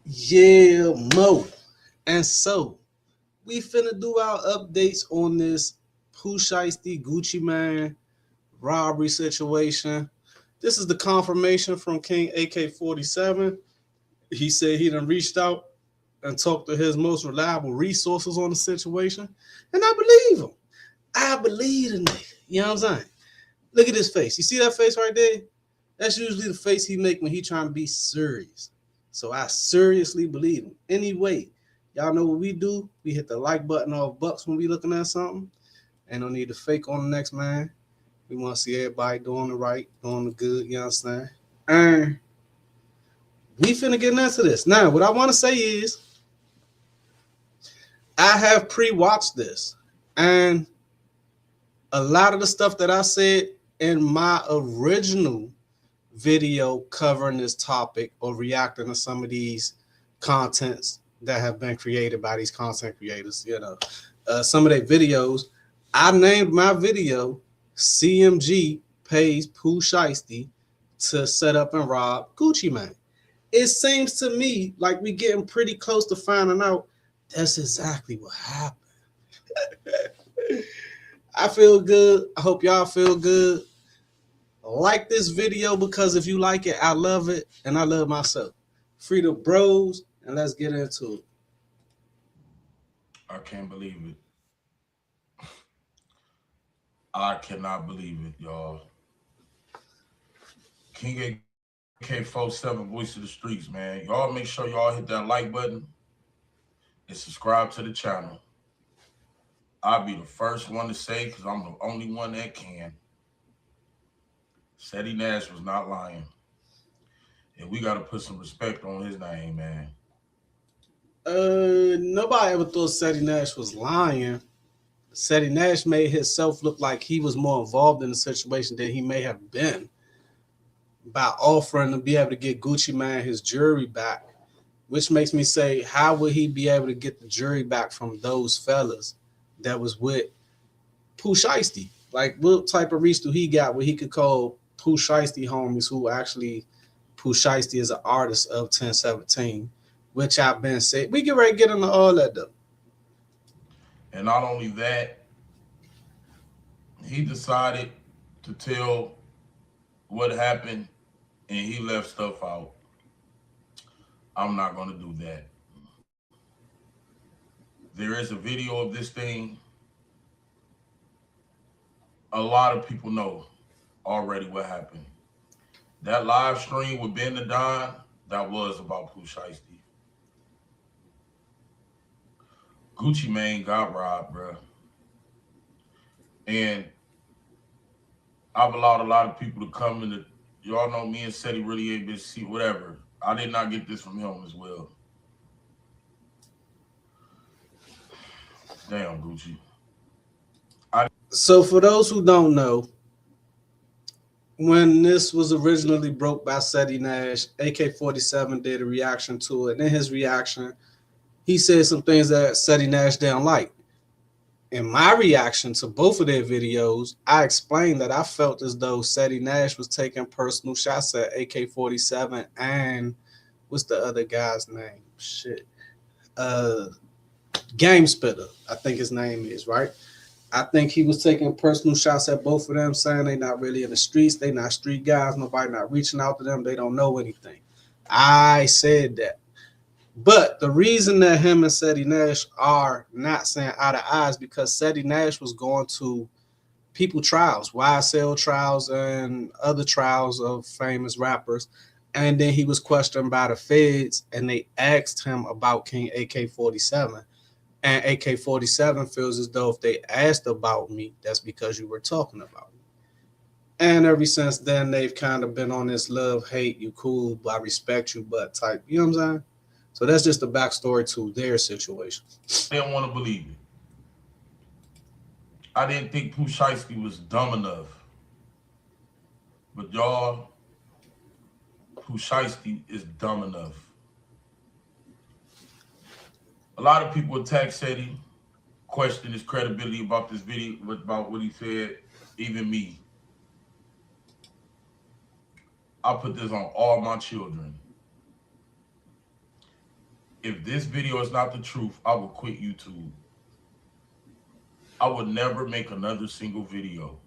Yeah, Mo. And so we finna do our updates on this Pooh Shiesty Gucci Man robbery situation. This is the confirmation from King AK-47. He said he done reached out and talked to his most reliable resources on the situation. And I believe him. I believe the nigga. You know what I'm saying? Look at his face. You see that face right there? That's usually the face he make when he trying to be serious. So I seriously believe him. Anyway, y'all know what we do. We hit the like button off bucks when we looking at something. Ain't no need to fake on the next man. We want to see everybody doing the right, doing the good. You understand? And we finna get into this. Now, what I want to say is, I have pre-watched this, and a lot of the stuff that I said in my original video covering this topic or reacting to some of these contents that have been created by these content creators, some of their videos. I named my video CMG pays Pooh Shiesty to set up and rob Gucci Man. It seems to me like we getting pretty close to finding out that's exactly what happened. I feel good. I hope y'all feel good. Like this video because if you like it, I love it and I love myself. Free the bros and let's get into it. I can't believe it. I cannot believe it, y'all. King AK-47 voice of the streets, man. Y'all make sure y'all hit that like button and subscribe to the channel. I'll be the first one to say, because I'm the only one that can. Seti Nash was not lying. And we got to put some respect on his name, man. Nobody ever thought Seti Nash was lying. Seti Nash made himself look like he was more involved in the situation than he may have been by offering to be able to get Gucci Man his jury back, which makes me say, how would he be able to get the jury back from those fellas that was with Pooh Shiesty? Like, what type of reach do he got where he could call Pooh Shiesty homies who actually Pooh Shiesty is an artist of 1017, which I've been saying. We get ready to get into all that though. And not only that, he decided to tell what happened and he left stuff out. I'm not going to do that. There is a video of this thing. A lot of people know already what happened. That live stream with Ben the Don, that was about Pooh Shiesty. Gucci Mane got robbed, bro. And I've allowed a lot of people to come in. Y'all know me and Seti really ain't been see whatever. I did not get this from him as well. Damn, Gucci. I So for those who don't know, when this was originally broke by Seti Nash, AK-47 did a reaction to it. And in his reaction, he said some things that Seti Nash didn't like. In my reaction to both of their videos, I explained that I felt as though Seti Nash was taking personal shots at AK-47 and what's the other guy's name? Shit. Uh Game Spitter, I think his name is, right? I think he was taking personal shots at both of them, saying they not really in the streets, they not street guys, nobody not reaching out to them, they don't know anything. I said that. But the reason that him and Seti Nash are not saying eye to eye is because Seti Nash was going to people trials, YSL trials, and other trials of famous rappers. And then he was questioned by the feds, and they asked him about King AK-47. And AK-47 feels as though if they asked about me, that's because you were talking about me. And ever since then, they've kind of been on this love, hate, you cool, I respect you, but type. You know what I'm saying? So that's just the backstory to their situation. didn't want to believe it. I didn't think Pooh Shiesty was dumb enough. But y'all, Pooh Shiesty is dumb enough. A lot of people attack Seti, question his credibility about this video, about what he said. Even me. I put this on all my children. if this video is not the truth, I will quit YouTube. I would never make another single video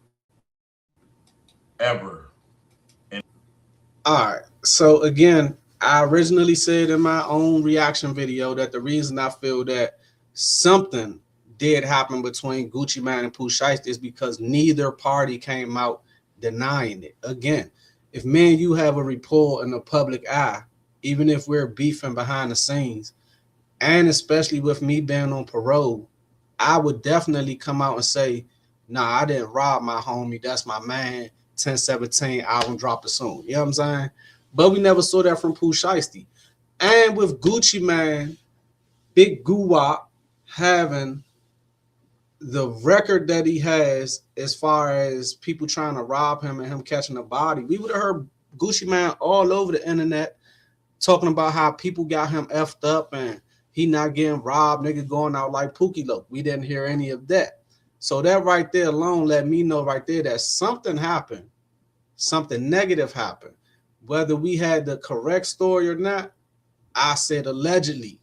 ever. All right. So again, I originally said in my own reaction video that the reason I feel that something did happen between Gucci Mane and Pooh Shiesty is because neither party came out denying it. Again, if me and you have a rapport in the public eye, even if we're beefing behind the scenes, and especially with me being on parole, I would definitely come out and say, nah, I didn't rob my homie. That's my man. 1017 album dropped soon. You know what I'm saying? But we never saw that from Pooh Shiesty. And with Gucci Mane, Big Guwop having the record that he has as far as people trying to rob him and him catching a body, we would have heard Gucci Mane all over the internet talking about how people got him effed up and he not getting robbed, nigga going out like Pookie Loke. We didn't hear any of that. So that right there alone let me know right there that something happened, something negative happened. Whether we had the correct story or not, I said allegedly,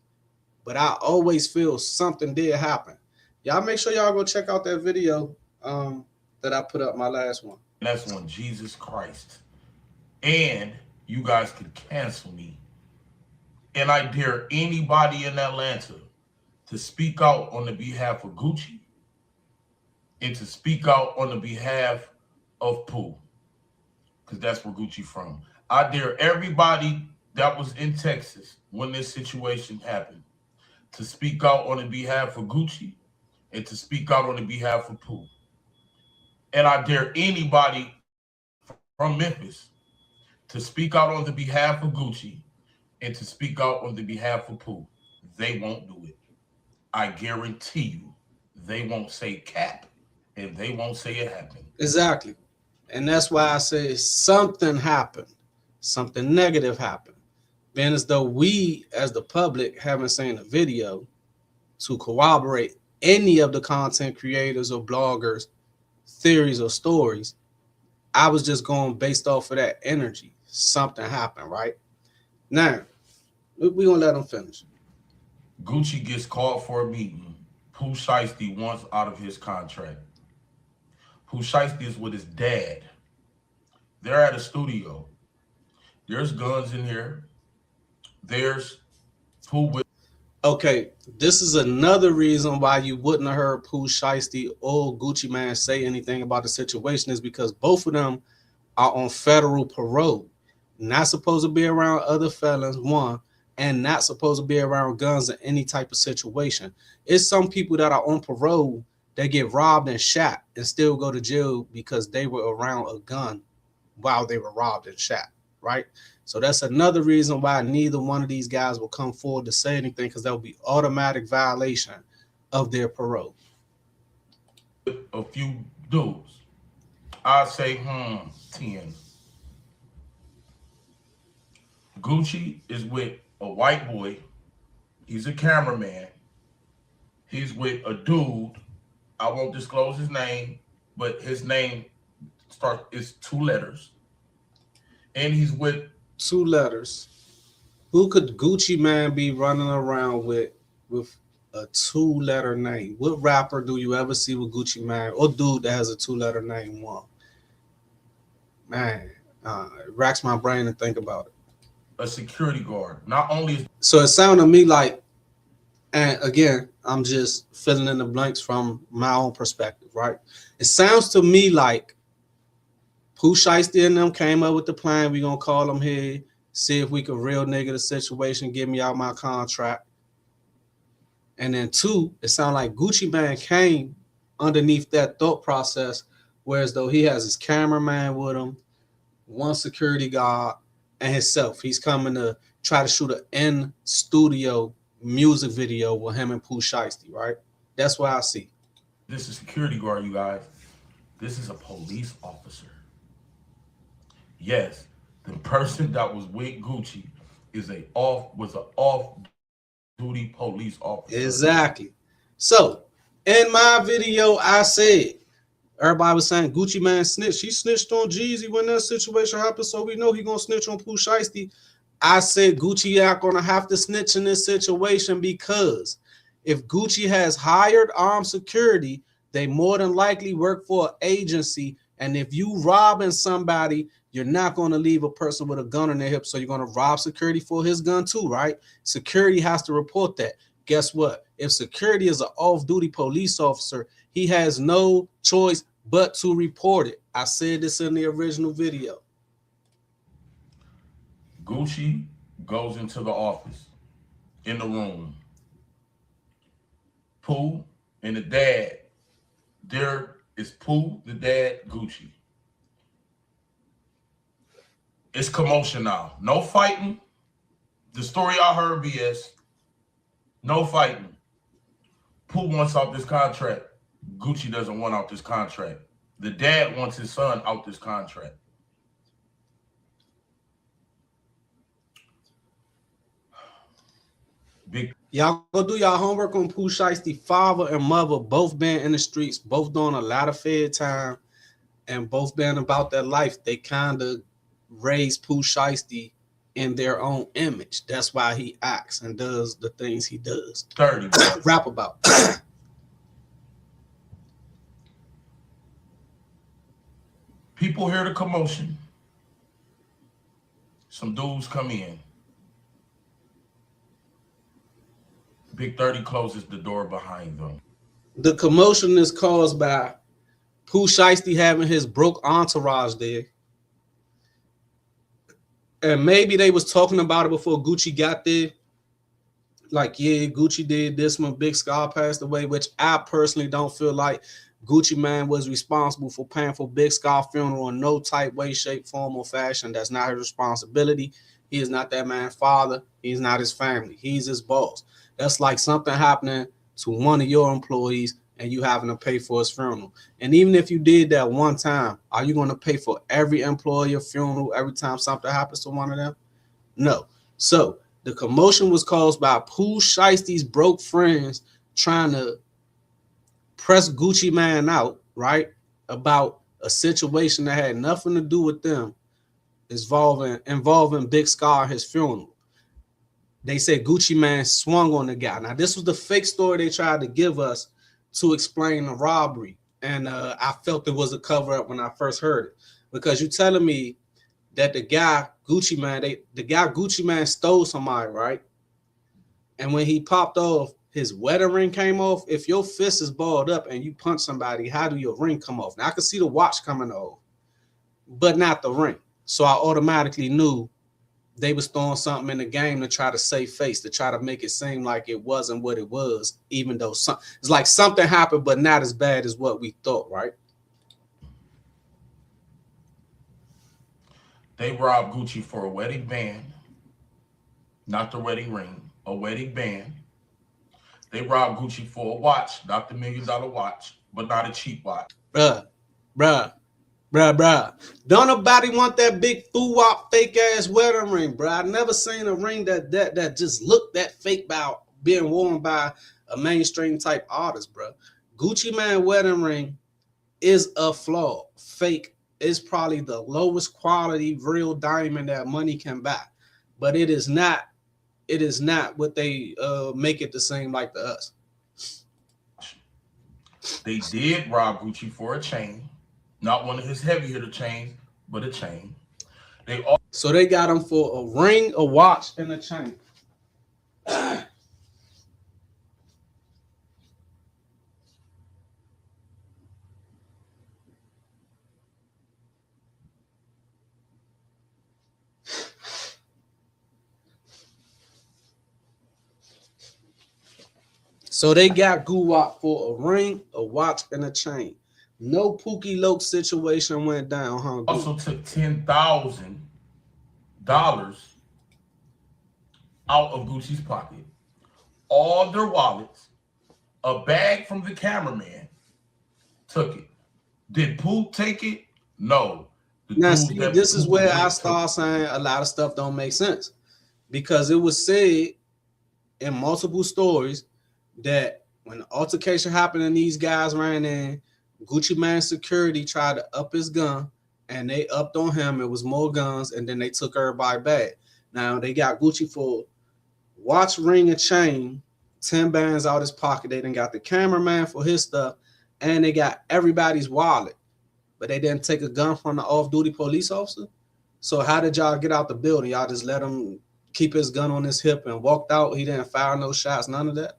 but I always feel something did happen. Y'all make sure y'all go check out that video that I put up, my last one. That's on Jesus Christ. And you guys could cancel me. And I dare anybody in Atlanta to speak out on the behalf of Gucci and to speak out on the behalf of Pooh, because that's where Gucci from. I dare everybody that was in Texas when this situation happened to speak out on the behalf of Gucci and to speak out on the behalf of Pooh. And I dare anybody from Memphis to speak out on the behalf of Gucci and to speak out on the behalf of Pooh. They won't do it. I guarantee you, they won't say cap and they won't say it happened. Exactly. And that's why I say something happened. Something negative happened. Being as though we, as the public, haven't seen a video to corroborate any of the content creators or bloggers' theories or stories, I was just going based off of that energy. Something happened, right? Now, we're going to let them finish. Gucci gets called for a meeting. Pooh Shiesty wants out of his contract. Pooh Shiesty is with his dad. They're at a studio. There's guns in here. There's Pooh with... Okay, this is another reason why you wouldn't have heard Pooh Shiesty or Gucci Mane say anything about the situation, is because both of them are on federal parole. Not supposed to be around other felons, one, and not supposed to be around guns in any type of situation. It's some people that are on parole that get robbed and shot and still go to jail because they were around a gun while they were robbed and shot, right? So that's another reason why neither one of these guys will come forward to say anything, because that will be automatic violation of their parole. A few dudes. I say, 10. Gucci is with a white boy. He's a cameraman. He's with a dude. I won't disclose his name, but his name is 2 letters. And he's with 2 letters. Who could Gucci Mane be running around with a 2-letter name? What rapper do you ever see with Gucci Mane or dude that has a 2-letter name? One, man, it racks my brain to think about it. A security guard. Not only... So it sounded to me like, and again, I'm just filling in the blanks from my own perspective, right? It sounds to me like Pooh Shiesty and them came up with the plan. We're going to call them here, see if we can real nigga the situation, get me out my contract. And then 2, it sounded like Gucci Mane came underneath that thought process, whereas though he has his cameraman with him, 1 security guard, and himself. He's coming to try to shoot an in-studio music video with him and Pooh Shiesty, right? That's what I see. This is security guard, you guys. This is a police officer. Yes, the person that was with Gucci was an off-duty police officer. Exactly. So in my video, I said, everybody was saying Gucci Mane snitched. He snitched on Jeezy when that situation happened, so we know he gonna snitch on Pooh Shiesty. I said Gucci not gonna have to snitch in this situation because if Gucci has hired armed security, they more than likely work for an agency. And if you robbing somebody, you're not going to leave a person with a gun on their hip. So you're going to rob security for his gun too, right? Security has to report that. Guess what? If security is an off-duty police officer, he has no choice but to report it. I said this in the original video. Gucci goes into the office, in the room. Pooh and the dad. There is Pooh, the dad, Gucci. It's commotion now. No fighting. The story I heard, BS. No fighting. Pooh wants out this contract. Gucci doesn't want out this contract. The dad wants his son out this contract. Y'all go do y'all homework on Pooh Shiesty. Father and mother both been in the streets, both doing a lot of fed time, and both been about their life. They kind of raised Pooh Shiesty in their own image. That's why he acts and does the things he does. 30. Rap about. People hear the commotion. Some dudes come in. Big 30 closes the door behind them. The commotion is caused by Pooh Shiesty having his broke entourage there. And maybe they was talking about it before Gucci got there. Like, yeah, Gucci did this when Big Scar passed away, which I personally don't feel like Gucci Mane was responsible for paying for Big Scar funeral in no type, way, shape, form, or fashion. That's not his responsibility. He is not that man's father. He's not his family. He's his boss. That's like something happening to one of your employees and you having to pay for his funeral. And even if you did that one time, are you going to pay for every employee funeral every time something happens to one of them? No. So the commotion was caused by Pooh Shiesty's broke friends trying to press Gucci Mane out, right, about a situation that had nothing to do with them involving Big Scar and his funeral. They said Gucci Mane swung on the guy. Now, this was the fake story they tried to give us to explain the robbery. And I felt it was a cover-up when I first heard it. Because you're telling me that the guy, Gucci Mane stole somebody, right? And when he popped off, his wedding ring came off. If your fist is balled up and you punch somebody, how do your ring come off? Now, I could see the watch coming off, but not the ring. So I automatically knew they was throwing something in the game to try to save face, to try to make it seem like it wasn't what it was, even though it's like something happened, but not as bad as what we thought, right? They robbed Gucci for a wedding band, not the wedding ring, a wedding band. They robbed Gucci for a watch, not the $1 million watch, but not a cheap watch. Bruh. Don't nobody want that big foo-wop fake ass wedding ring, bruh. I never seen a ring that just looked that fake by being worn by a mainstream type artist, bruh. Gucci Mane wedding ring is a flaw. Fake is probably the lowest quality real diamond that money can buy, but it is not what they make it to seem like to us. They did rob Gucci for a chain. Not one of his heavy hitter chains, but a chain. So they got him for a ring, a watch, and a chain. So they got Guwap for a ring, a watch, and a chain. No Pookie Loke situation went down, huh? Also took $10,000 out of Gucci's pocket, all their wallets, a bag from the cameraman, took it. Did Pooh take it? No. Now, see, this is where I start saying a lot of stuff don't make sense, because it was said in multiple stories that when the altercation happened and these guys ran in, Gucci Mane security tried to up his gun, and they upped on him. It was more guns, and then they took everybody back. Now they got Gucci for watch, ring, and chain, 10 bands out his pocket. They done got the cameraman for his stuff, and they got everybody's wallet. But they didn't take a gun from the off-duty police officer. So how did y'all get out the building? Y'all just let him keep his gun on his hip and walked out? He didn't fire no shots, none of that?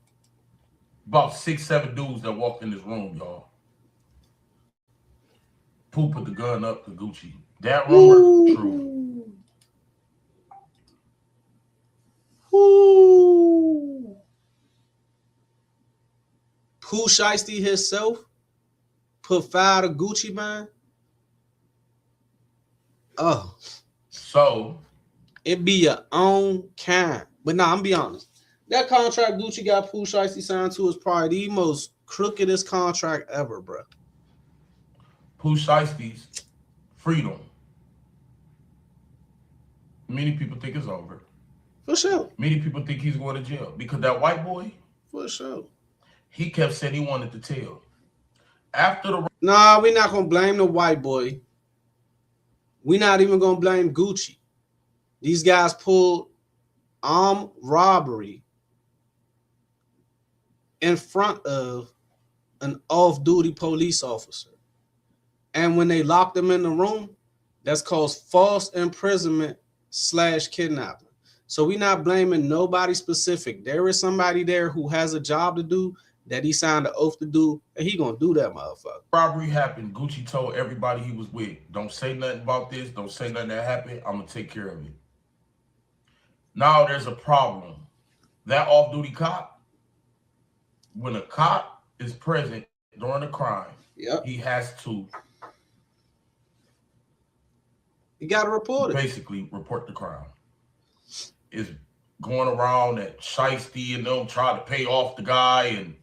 About 6, 7 dudes that walked in this room, y'all. Pooh put the gun up to Gucci. That rumor, true. Ooh. Pooh Shiesty himself put fire to Gucci, man. Oh. So it be your own kind. But nah, I'm be honest. That contract Gucci got Pooh Shiesty signed to is probably the most crookedest contract ever, bro. Pooh Shiesty's freedom. Many people think it's over. For sure. Many people think he's going to jail because that white boy, for sure, he kept saying he wanted to tell. After the nah, we're not gonna blame the white boy. We're not even gonna blame Gucci. These guys pulled armed robbery in front of an off-duty police officer. And when they locked them in the room, that's called false imprisonment / kidnapping. So we're not blaming nobody specific. There is somebody there who has a job to do that he signed an oath to do, and he gonna do that, motherfucker. Robbery happened. Gucci told everybody he was with, don't say nothing about this. Don't say nothing that happened. I'm gonna take care of it. Now there's a problem. That off-duty cop, when a cop is present during a crime, he has to. You got to report it. Basically, report the crime. It's going around that Shiesty and them try to pay off the guy, and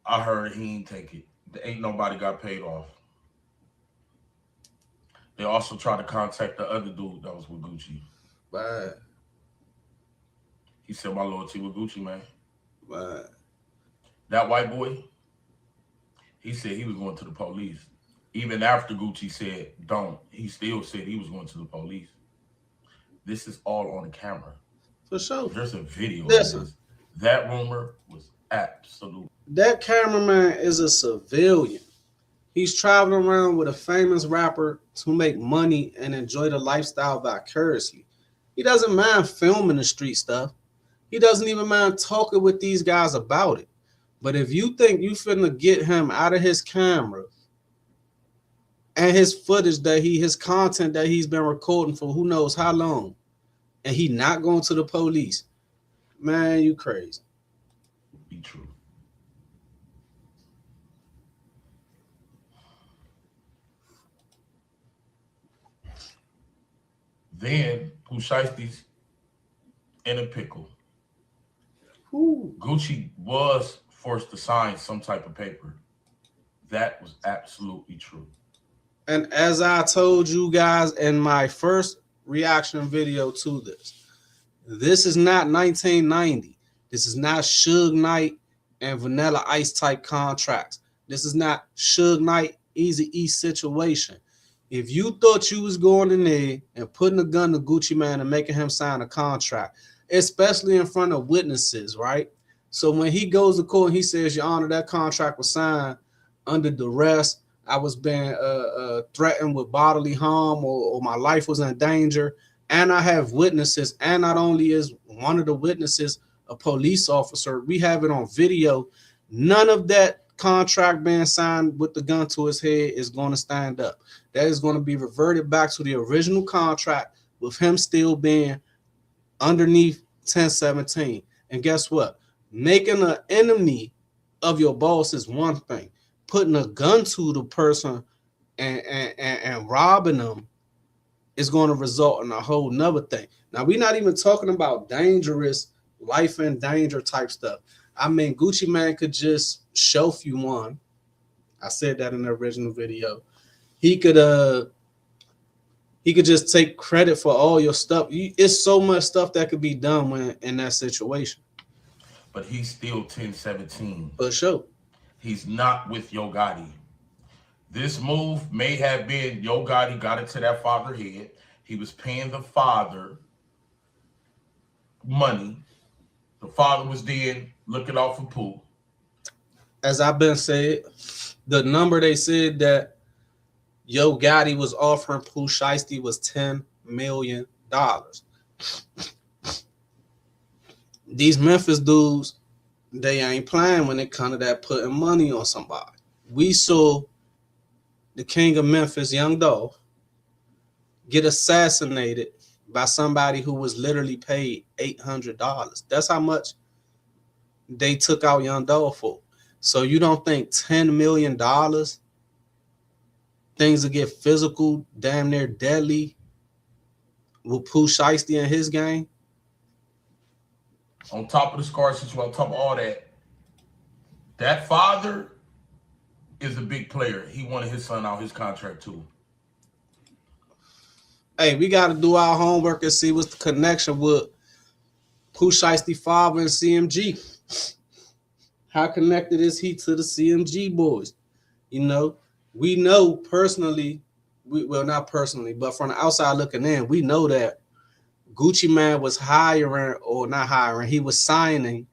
I heard he ain't take it. There ain't nobody got paid off. They also tried to contact the other dude that was with Gucci. Right. He said, my loyalty with Gucci, man. Right. That white boy, he said he was going to the police. Even after Gucci said, don't, he still said he was going to the police. This is all on the camera. For sure. There's a video. Listen. That rumor was absolute. That cameraman is a civilian. He's traveling around with a famous rapper to make money and enjoy the lifestyle vicariously. He doesn't mind filming the street stuff. He doesn't even mind talking with these guys about it. But if you think you finna get him out of his camera and his footage that his content that he's been recording for who knows how long, and he not going to the police, man, you crazy. Be true. Then Pooh Shiesty's in a pickle. Ooh. Gucci was forced to sign some type of paper. That was absolutely true. And as I told you guys in my first reaction video to this is not 1990. This is not Suge Knight and Vanilla Ice type contracts. This is not Suge Knight, Eazy-E situation. If you thought you was going in there and putting a gun to Gucci Man and making him sign a contract, especially in front of witnesses, right? So when he goes to court and he says, Your Honor, that contract was signed under duress, I was being threatened with bodily harm or my life was in danger, and I have witnesses, and not only is one of the witnesses a police officer, we have it on video, none of that contract being signed with the gun to his head is going to stand up. That is going to be reverted back to the original contract with him still being underneath 1017. And guess what? Making an enemy of your boss is one thing. Putting a gun to the person and robbing them is going to result in a whole nother thing. Now, we're not even talking about dangerous, life in danger type stuff. I mean, Gucci Man could just shelf you one. I said that in the original video. He could just take credit for all your stuff. It's so much stuff that could be done when in that situation. But he's still 1017. For sure. He's not with Yo Gotti. This move may have been Yo Gotti got it to that father head. He was paying the father money. The father was then looking out for Pooh. As I've been said, the number they said that Yo Gotti was offering Pooh Shiesty was $10 million. These Memphis dudes, they ain't playing when it comes to that putting money on somebody. We saw the king of Memphis, Young Dolph, get assassinated by somebody who was literally paid $800. That's how much they took out Young Dolph for. So you don't think $10 million things will get physical, damn near deadly with Pooh Shiesty in his game? On top of the scar situation, on top of all that, that father is a big player. He wanted his son out his contract too. Hey, we got to do our homework and see what's the connection with Pooh Shiesty father and CMG. How connected is he to the CMG boys? You know, we know personally, well, not personally, but from the outside looking in, we know that Gucci Mane was hiring, or not hiring, he was signing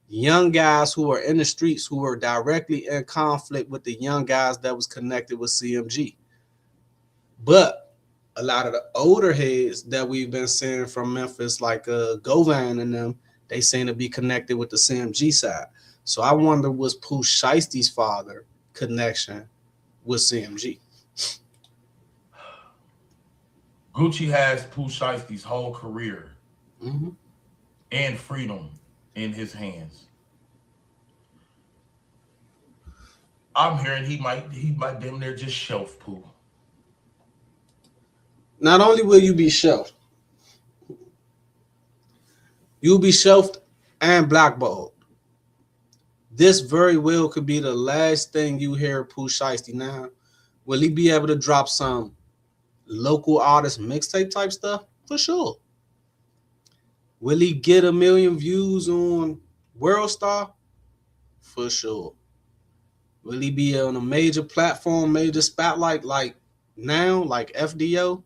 young guys who were in the streets who were directly in conflict with the young guys that was connected with CMG. But a lot of the older heads that we've been seeing from Memphis, like Govan and them, they seem to be connected with the CMG side. So I wonder, was Pooh Shiesty's father connection with CMG? Gucci has Pooh Shiesty's whole career and freedom in his hands. I'm hearing he might damn near just shelf Pooh. Not only will you be shelved, you'll be shelved and blackballed. This very well could be the last thing you hear of Pooh Shiesty. Now, will he be able to drop some local artist mixtape type stuff? For sure. Will he get 1 million views on World Star? For sure. Will he be on a major platform, major spotlight like now, like FDO?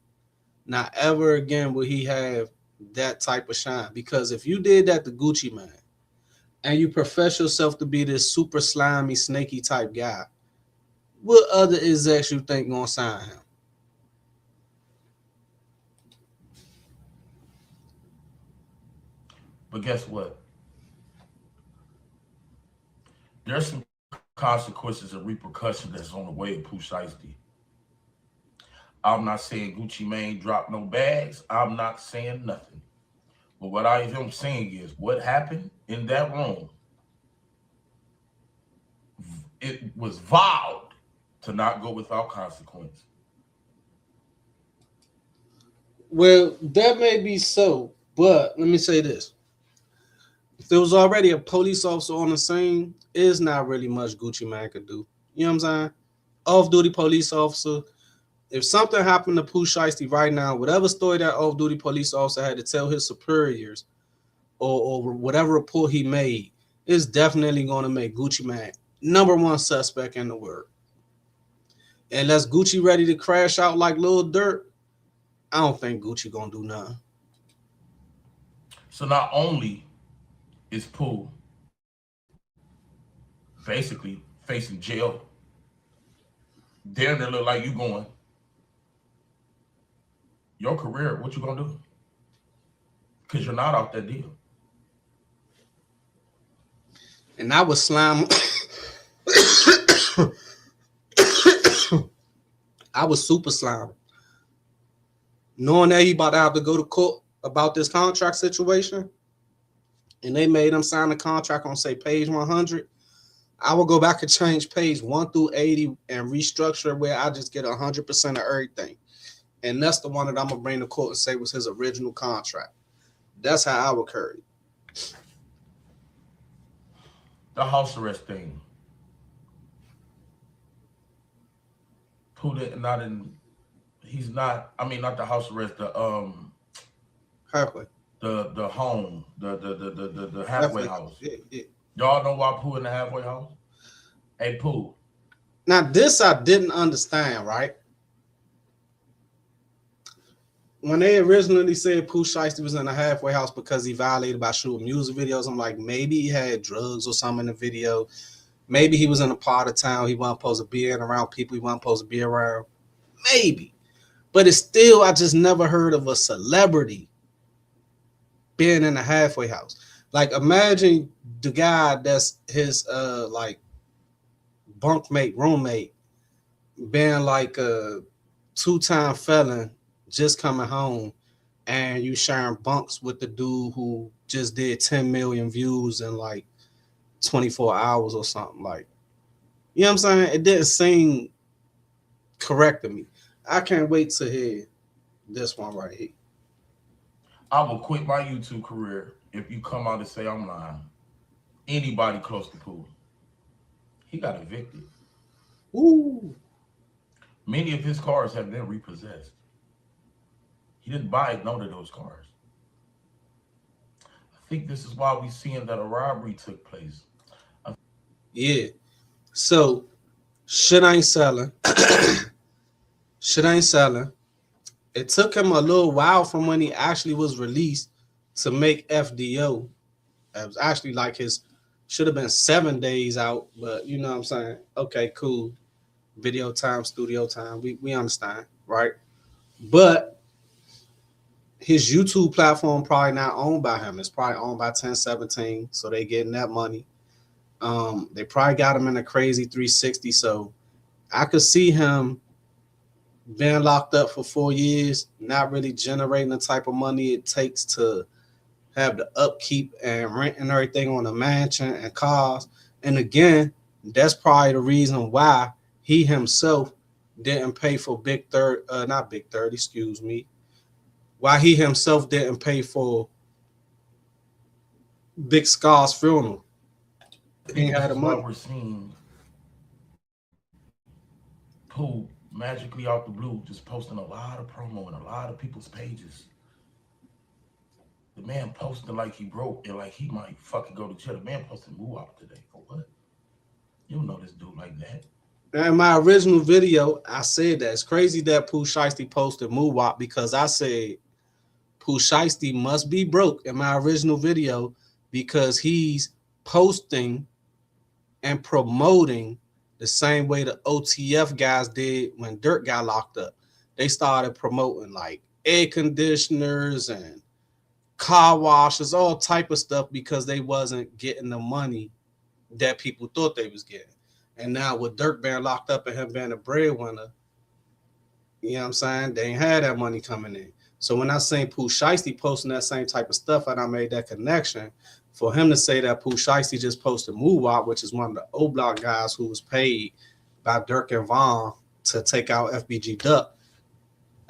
Not ever again will he have that type of shine. Because if you did that to Gucci Mane, and you profess yourself to be this super slimy, snaky type guy, what other execs you think gonna sign him? But guess what? There's some consequences and repercussions that's on the way of Pooh Shiesty. I'm not saying Gucci Mane dropped no bags. I'm not saying nothing. But what I am saying is what happened in that room, it was vowed to not go without consequence. Well, that may be so, but let me say this. If there was already a police officer on the scene, it's not really much Gucci Mane could do. You know what I'm saying? Off-duty police officer. If something happened to Pooh Shiesty right now, whatever story that off-duty police officer had to tell his superiors or whatever report he made, is definitely going to make Gucci Mane #1 suspect in the world. Unless Gucci ready to crash out like Lil Durk, I don't think Gucci going to do nothing. So not only is Pooh basically facing jail, damn near look like you going, your career, what you gonna do? Because you're not off that deal. And I was slime. I was super slime. Knowing that he about to have to go to court about this contract situation, and they made him sign the contract on, say, page 100, I will go back and change page 1 through 80 and restructure where I just get 100% of everything. And that's the one that I'm going to bring to court and say was his original contract. That's how I would carry it. The house arrest thing. Pooh not in, he's not, I mean, not the house arrest, the Halfway. The home, the halfway house. Yeah. Y'all know why Pooh in the halfway house? Hey, Pooh. Now, this I didn't understand, right? when they originally said Pooh Shiesty was in a halfway house because he violated by shooting music videos, I'm like, maybe he had drugs or something in the video. Maybe he was in a part of town he wasn't supposed to be in, around people he wasn't supposed to be around. Maybe. But it's still, I just never heard of a celebrity being in a halfway house. Like, imagine the guy that's his like bunkmate, roommate, being like a 2-time felon, just coming home, and you sharing bunks with the dude who just did 10 million views in like 24 hours or something. Like, you know what I'm saying? It didn't seem correct to me. I can't wait to hear this one right here. I will quit my YouTube career if you come out and say I'm lying. Anybody close to Pooh. He got evicted. Ooh. Many of his cars have been repossessed. He didn't buy none of those cars. I think this is why we're seeing that a robbery took place. Yeah. So shit ain't selling. Shit ain't selling. It took him a little while from when he actually was released to make FDO. It was actually like his should have been 7 days out, but you know what I'm saying? Okay, cool. Video time, studio time. We understand, right? But his YouTube platform probably not owned by him. It's probably owned by 1017, so they getting that money. They probably got him in a crazy 360, so I could see him being locked up for 4 years, not really generating the type of money it takes to have the upkeep and rent and everything on a mansion and cars. And again, that's probably the reason why he himself didn't pay for not Big Third, excuse me. Why he himself didn't pay for Big Scar's funeral. I He think ain't this had the is why money. we're seeing Pooh magically out the blue just posting a lot of promo in a lot of people's pages. The man posting like he broke and like he might fucking go to jail. The man posted Moo out today. For what? You don't know this dude like that. In my original video, I said that it's crazy that Pooh Shiesty posted Moowop because I said Pooh Shiesty must be broke in my original video because he's posting and promoting the same way the OTF guys did when Dirt got locked up. They started promoting like air conditioners and car washes, all type of stuff because they wasn't getting the money that people thought they was getting. And now with Dirk being locked up and him being a breadwinner, you know what I'm saying? They ain't had that money coming in. So when I seen Pooh Shiesty posting that same type of stuff and I made that connection, for him to say that Pooh Shiesty just posted Moowop, which is one of the O Block guys who was paid by Dirk and Vaughn to take out FBG Duck,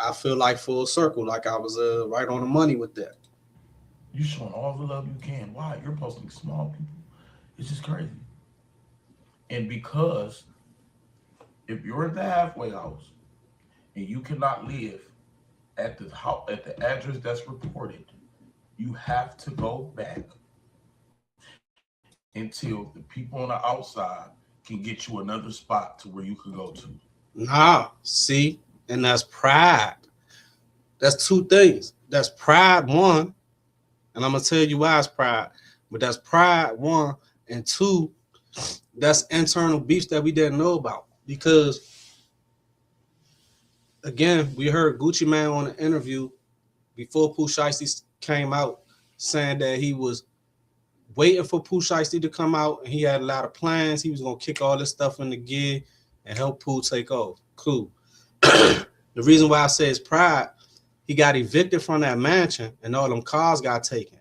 I feel like full circle, like I was right on the money with that. You showing all the love you can. Why? You're posting small people. It's just crazy. And because if you're in the halfway house and you cannot live at the house at the address that's reported, you have to go back until the people on the outside can get you another spot to where you can go to. Nah, see, and that's pride. That's two things. That's pride, one, and I'm gonna tell you why it's pride. But that's pride, one, and two, that's internal beefs that we didn't know about. Because again, we heard Gucci Mane on an interview before Pooh Shiesty came out saying that he was waiting for Pooh Shiesty to come out and he had a lot of plans. He was gonna kick all this stuff into gear and help Pooh take off. Cool. The reason why I say it's pride, he got evicted from that mansion and all them cars got taken.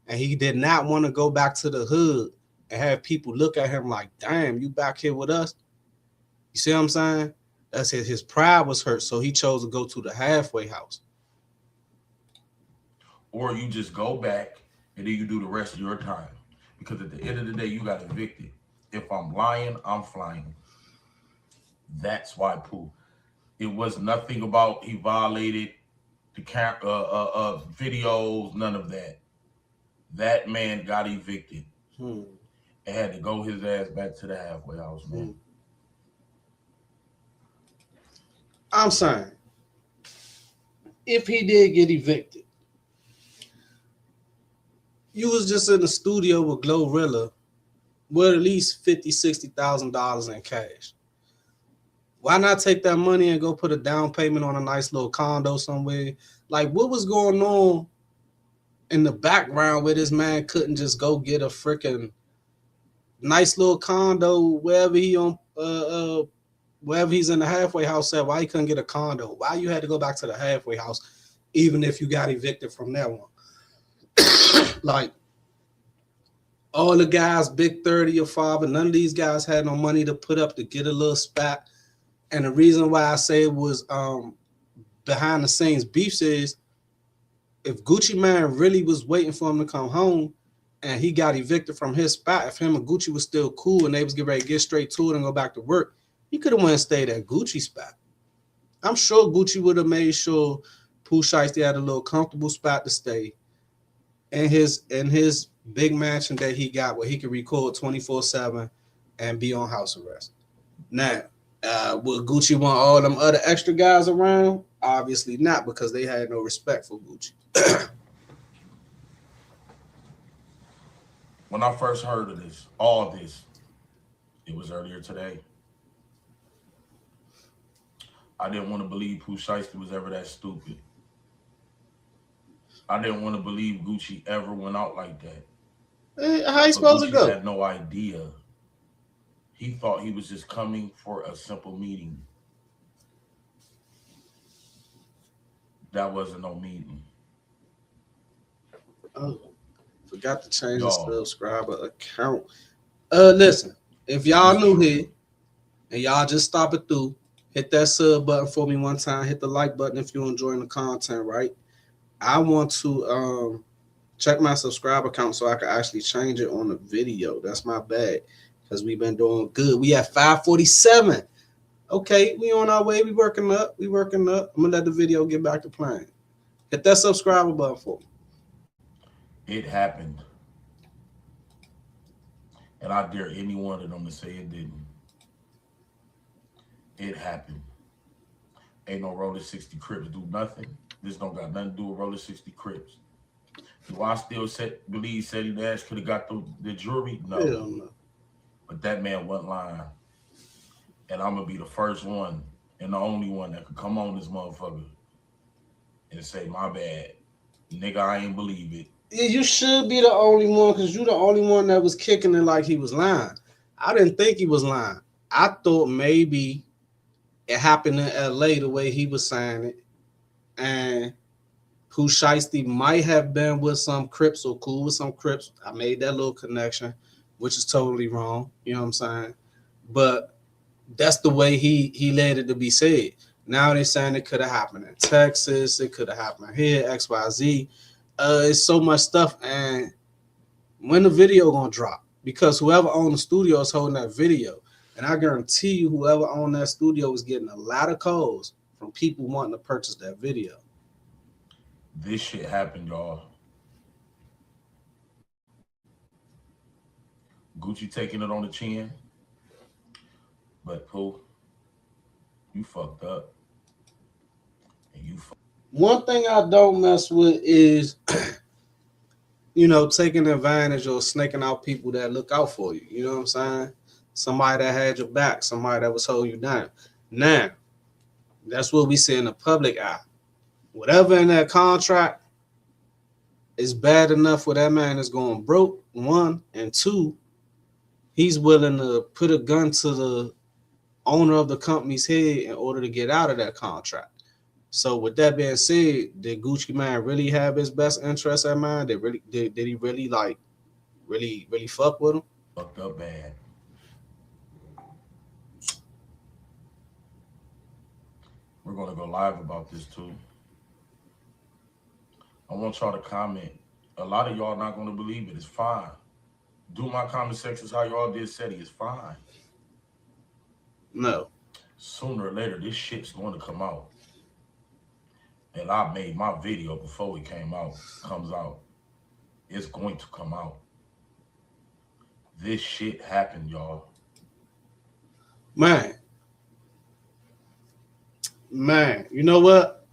And he did not want to go back to the hood and have people look at him like, damn, you back here with us? You see what I'm saying? That's his pride was hurt, so he chose to go to the halfway house. Or you just go back and then you do the rest of your time. Because at the end of the day, you got evicted. If I'm lying, I'm flying. That's why Pooh. It was nothing about he violated the videos, none of that. That man got evicted and had to go his ass back to the halfway house, man. I'm saying, if he did get evicted, you was just in the studio with Glorilla with at least $50,000-$60,000 in cash. Why not take that money and go put a down payment on a nice little condo somewhere? Like, what was going on in the background where this man couldn't just go get a freaking nice little condo wherever wherever he's in the halfway house at? Why he couldn't get a condo? Why you had to go back to the halfway house, even if you got evicted from that one? Like, all the guys, big 30 or 5, and none of these guys had no money to put up to get a little spot. And the reason why I say it was behind the scenes beefs is, if Gucci Mane really was waiting for him to come home and he got evicted from his spot, if him and Gucci was still cool and they was getting ready to get straight to it and go back to work, he could have went and stayed at Gucci spot. I'm sure Gucci would have made sure Pooh Shiesty had a little comfortable spot to stay in his big mansion that he got where he could record 24/7 and be on house arrest. Now, would Gucci want all them other extra guys around? Obviously not, because they had no respect for Gucci. When I first heard of this, all this, it was earlier today. I didn't want to believe Pooh Shiesty was ever that stupid. I didn't want to believe Gucci ever went out like that. How you supposed to go? He had no idea. He thought he was just coming for a simple meeting. That wasn't no meeting. Oh, forgot to change the subscriber account. Listen, if y'all new here and y'all just stop it through, hit that sub button for me one time. Hit the like button if you're enjoying the content, right? I want to check my subscribe account so I can actually change it on the video. That's my bad, because we've been doing good. We at 547. Okay, we on our way. We working up. I'm gonna let the video get back to playing. Hit that subscriber button for me. It happened. And I dare any one of them to say it didn't. It happened. Ain't no Roller 60 Crips do nothing. This don't got nothing to do with Roller 60 Crips. Do I still believe Sadie Nash could have got the jury? No. Hell no. But that man wasn't lying. And I'm going to be the first one and the only one that could come on this motherfucker and say, my bad. Nigga, I ain't believe it. Yeah, you should be the only one, because you the only one that was kicking it like he was lying. I didn't think he was lying. I thought maybe it happened in LA the way he was saying it. And Pooh Shiesty might have been with some Crips or cool with some Crips. I made that little connection, which is totally wrong. You know what I'm saying? But that's the way he let it to be said. Now they're saying it could have happened in Texas. It could have happened here, XYZ. It's so much stuff. And when the video gonna drop? Because whoever owned the studio is holding that video. And I guarantee you whoever owned that studio was getting a lot of calls from people wanting to purchase that video. This shit happened, y'all. Gucci taking it on the chin. But Pooh, you fucked up. And you One thing I don't mess with is, taking advantage or snaking out people that look out for you. You know what I'm saying? Somebody that had your back, somebody that was holding you down. Now, that's what we see in the public eye. Whatever in that contract is bad enough where that man is going broke, 1, and 2, he's willing to put a gun to the owner of the company's head in order to get out of that contract. So with that being said, did Gucci Mane really have his best interest at mind? Did he really really fuck with him? Fucked up bad. We're gonna go live about this too. I want y'all to comment. A lot of y'all not gonna believe it. It's fine. Do my comment sections how y'all did Sadie. It's fine. No. Sooner or later, this shit's going to come out. And I made my video before it comes out. It's going to come out. This shit happened, y'all. Man, you know what?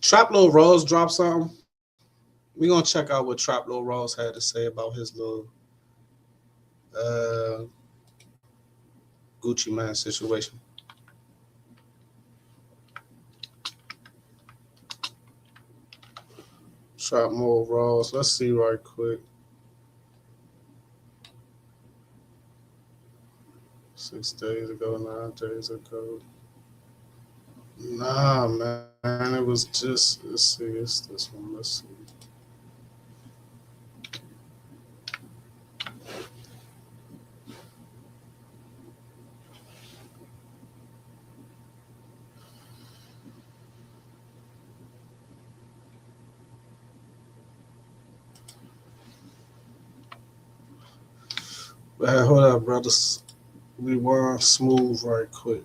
Traplo Rose dropped something. We're gonna check out what Traplo Rose had to say about his little uh, Gucci Man situation. Traplo Rose. Let's see right quick. 6 days ago, 9 days ago. Nah, man, it was just. Let's see, it's this one. Let's see. Hold up, brothers. We were smooth right quick.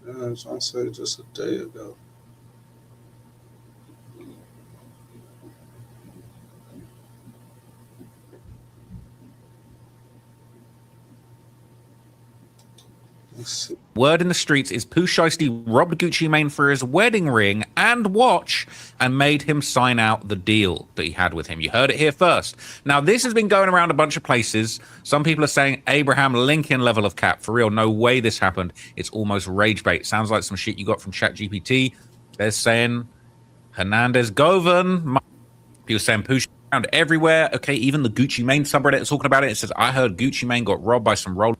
I was trying to say just a day ago. Word in the streets is Pooh Shiesty robbed Gucci Mane for his wedding ring and watch and made him sign out the deal that he had with him. You heard it here first. Now, this has been going around a bunch of places. Some people are saying Abraham Lincoln level of cap. For real, no way this happened. It's almost rage bait. Sounds like some shit you got from ChatGPT. They're saying Hernandez Govan. People saying Pooh around everywhere. Okay, even the Gucci Mane subreddit is talking about it. It says, I heard Gucci Mane got robbed by some roll.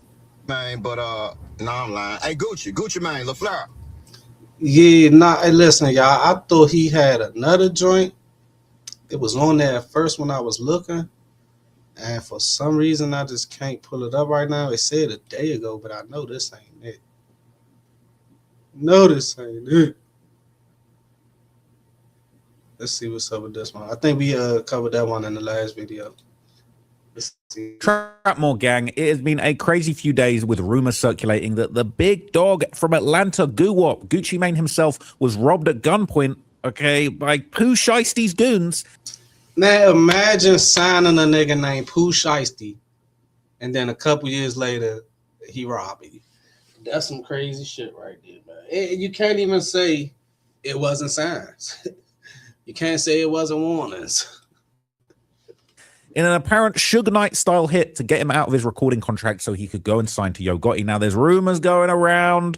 Man, but no, I'm lying. Hey, Gucci Mane, LaFleur. Yeah, nah. Hey, listen, y'all. I thought he had another joint. It was on there at first when I was looking, and for some reason I just can't pull it up right now. It said a day ago, but I know this ain't it. No, this ain't it. Let's see what's up with this one. I think we covered that one in the last video. Trapmore gang, it has been a crazy few days with rumors circulating that the big dog from Atlanta, Gucci Mane himself, was robbed at gunpoint, okay, by Pooh Shiesty's goons. Now imagine signing a nigga named Pooh Shiesty, and then a couple years later, he robbed you. That's some crazy shit right there, man. You can't even say it wasn't signs. You can't say it wasn't warnings. In an apparent Suge Knight-style hit to get him out of his recording contract so he could go and sign to Yo Gotti. Now, there's rumors going around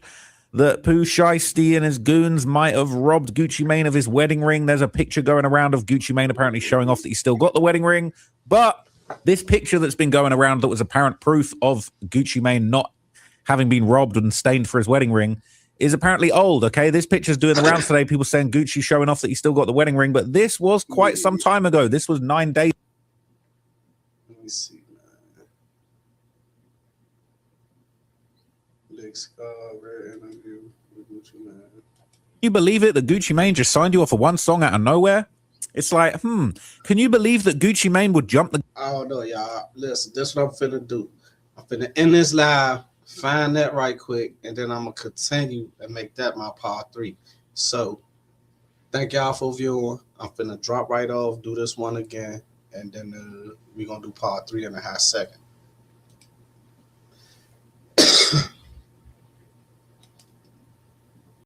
that Pooh Shiesty and his goons might have robbed Gucci Mane of his wedding ring. There's a picture going around of Gucci Mane apparently showing off that he still got the wedding ring. But this picture that's been going around that was apparent proof of Gucci Mane not having been robbed and stained for his wedding ring is apparently old, okay? This picture's doing the rounds today. People saying Gucci showing off that he still got the wedding ring. But this was quite some time ago. This was 9 days. Let me see, man. Big Scar, rare interview with Gucci Mane. You believe it that Gucci Mane just signed you off for one song out of nowhere? It's like, can you believe that Gucci Mane would jump the... I don't know, y'all. Listen, this is what I'm finna do. I'm finna end this live, find that right quick, and then I'm gonna continue and make that my part 3. So, thank y'all for viewing. I'm finna drop right off, do this one again, and then we're gonna do part 3 in a hot second.